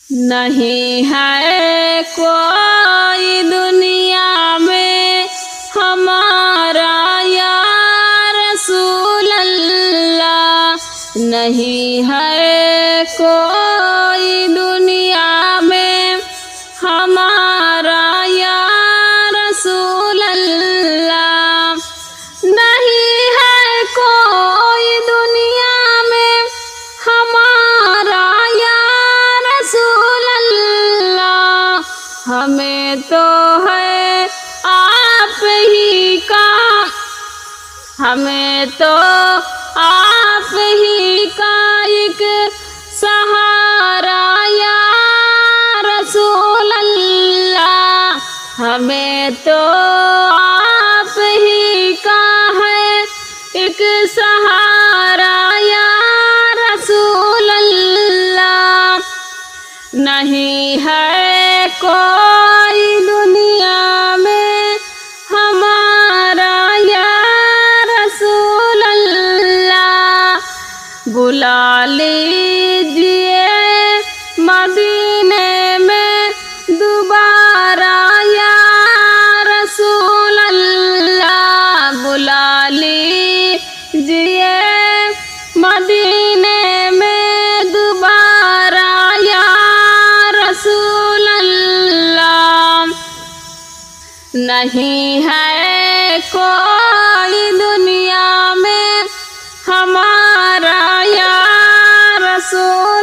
نہیں ہے کوئی دنیا میں ہمارا یا رسول اللہ، نہیں ہے کوئی دنیا میں ہمارا یا رسول اللہ، نہیں ہے کوئی دنیا میں ہمارا یا رسول اللہ، ہمیں تو ہے آپ ہی کا، ہمیں تو آپ ہی کا ایک سہارا یا رسول اللہ، ہمیں تو آپ ہی کا ہے ایک سہارا یا رسول اللہ، نہیں ہے کوئی دنیا میں ہمارا یا رسول اللہ، بلا لیجیے مدینے میں دوبارہ یا رسول اللہ، بلا لیجیے مدینے میں دوبارہ یا رسول اللہ، نہیں ہے کوئی دنیا میں ہمارا یا رسول